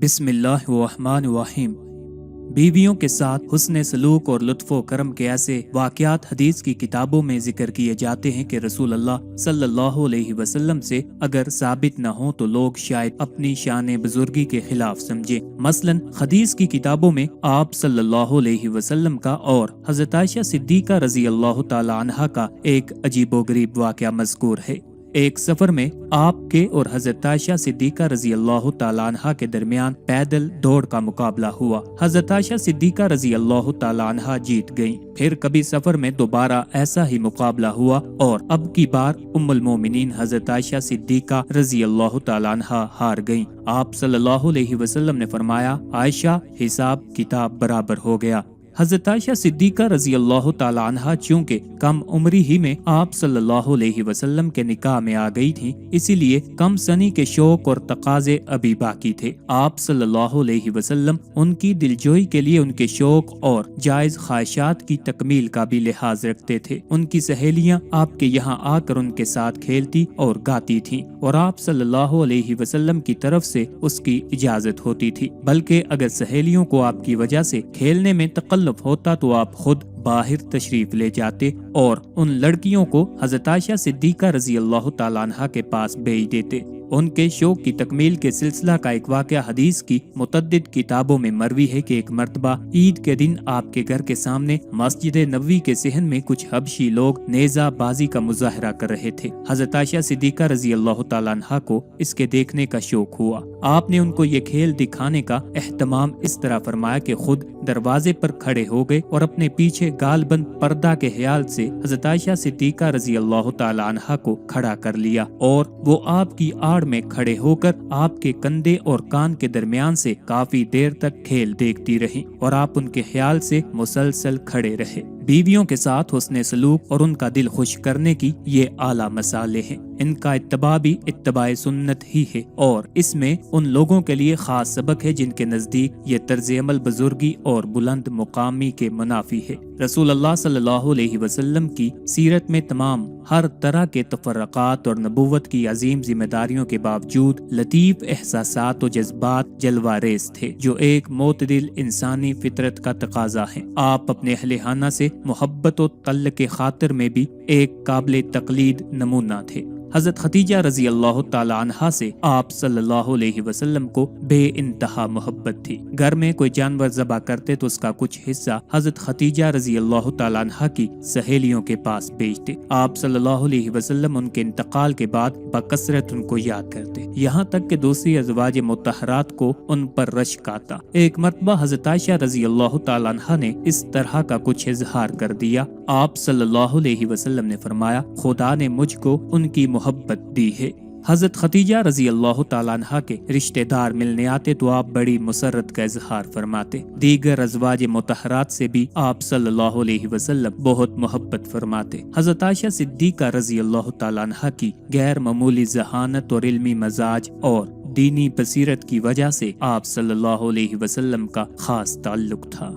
बिस्मिल्लाहिर्रहमानिर्रहीम। बीवियों के साथ हुस्न सलूक और लुत्फ़ो करम के ऐसे वाक़यात हदीस की किताबों में जिक्र किए जाते हैं कि रसूल अल्लाह सल्लल्लाहु अलैहि वसल्लम से अगर साबित न हो तो लोग शायद अपनी शान बुजुर्गी के खिलाफ समझे। मसलन हदीस की किताबों में आप सल्लल्लाहु अलैहि वसल्लम का और हज़रत आयशा सिद्दीक़ा रज़ी अल्लाह तआला अन्हा का एक अजीबोगरीब वाक़या मज़कूर है। एक सफर में आपके और हजरत आयशा सिद्दीक़ा रज़ी अल्लाह तआला अन्हा के दरमियान पैदल दौड़ का मुकाबला हुआ। हजरत आयशा सिद्दीक़ा रज़ी अल्लाह तआला अन्हा जीत गईं। फिर कभी सफर में दोबारा ऐसा ही मुकाबला हुआ और अब की बार उम्मुल मोमिनीन हजरत आयशा सिद्दीक़ा रज़ी अल्लाह तआला अन्हा हार गईं। आप सल्लल्लाहु अलैहि वसल्लम ने फरमाया, आयशा हिसाब किताब बराबर हो गया। हज़रत आयशा सिद्दीक़ा रज़ी अल्लाह तआला अन्हा चूँकि कम उम्री ही में आप सल्लल्लाहु अलैहि वसल्लम के निकाह में आ गई थीं, इसीलिए कम सनी के शौक और तकाजे अभी बाकी थे। आप सल्लल्लाहु अलैहि वसल्लम उनकी दिलजोई के लिए उनके शौक और जायज ख्वाहिशात की तकमील का भी लिहाज रखते थे। उनकी सहेलियां आपके यहाँ आकर उनके साथ खेलती और गाती थीं और आप सल्लल्लाहु अलैहि वसल्लम की तरफ से उसकी इजाजत होती थी। बल्कि अगर सहेलियों को आपकी वजह से खेलने में तकल्लुफ होता तो आप खुद बाहर तशरीफ ले जाते और उन लड़कियों को हज़रत आयशा सिद्दीक़ा रज़ी अल्लाह तआला अन्हा के पास भेज देते। उनके शौक की तकमील के सिलसिला का एक वाक़या हदीस की मुतअद्दिद किताबों में मरवी है कि एक मर्तबा ईद के दिन आपके घर के सामने मस्जिद नबवी के सहन में कुछ हबशी लोग नेज़ा बाजी का मुजाहरा कर रहे थे। हज़रत आयशा सिद्दीक़ा रज़ी अल्लाह तआला अन्हा को इसके देखने का शौक हुआ। आपने उनको ये खेल दिखाने का एहतमाम इस तरह फरमाया कि खुद दरवाजे पर खड़े हो गए और अपने पीछे गालबंद पर्दा के ख्याल से हज़रत आयशा सिद्दीक़ा रज़ी अल्लाह तआला अन्हा को खड़ा कर लिया और वो आपकी आड़ में खड़े होकर आपके कंधे और कान के दरमियान से काफी देर तक खेल देखती रहीं और आप उनके ख्याल से मुसलसल खड़े रहे। बीवियों के साथ हुस्न सलूक और उनका दिल खुश करने की ये आला मसाले हैं। इनका इत्तबा भी इत्तबाए सुन्नत ही है और इसमें उन लोगों के लिए खास सबक है जिनके नजदीक ये तर्ज अमल बुजुर्गी और बुलंद मुकामी के मुनाफी है। रसूल अल्लाह सल्लल्लाहु अलैहि वसल्लम की सीरत में तमाम हर तरह के तफर्रकात और नबूवत की अजीम जिम्मेदारियों के बावजूद लतीफ एहसासात और जज्बात जलवा रेज थे जो एक मोतदिल इंसानी फितरत का तकाजा है। आप अपने अहले खाना से मोहब्बत और तल्ल के खातिर में भी एक काबिल तकलीद नमूना थे। हज़रत खदीजा रज़ी अल्लाह तआला अन्हा से आप सल्लल्लाहु अलैहि वसल्लम को बेइंतहा मोहब्बत थी। घर में कोई जानवर ज़बा करते तो उसका कुछ हिस्सा हज़रत खदीजा रज़ी अल्लाह तआला अन्हा की सहेलियों के पास भेजते। आप सल्लल्लाहु अलैहि वसल्लम उनके इंतकाल के बाद बकसरत उनको याद करते, यहाँ तक कि दूसरी अज़वाज मुतहरात को उन पर रश्क आता। एक मरतबा हज़रत आयशा रज़ी अल्लाह तआला अन्हा ने इस तरह का कुछ इजहार कर दिया। आप सल्लल्लाहु अलैहि वसल्लम ने फरमाया, खुदा ने मुझको उनकी मोहब्बत दी है। हज़रत खदीजा रज़ी अल्लाह तआला अन्हा के रिश्तेदार मिलने आते तो आप बड़ी मुसर्रत का इजहार फरमाते। दीगर अज़वाज मुतहरात से भी आप सल्लल्लाहु अलैहि वसल्लम बहुत मोहब्बत फरमाते। हज़रत आयशा सिद्दीक़ा रज़ी अल्लाह तआला अन्हा की गैर मामूली ज़हानत और इल्मी मजाज और दीनी बसीरत की वजह से आप सल्लल्लाहु अलैहि वसल्लम का खास ताल्लुक था।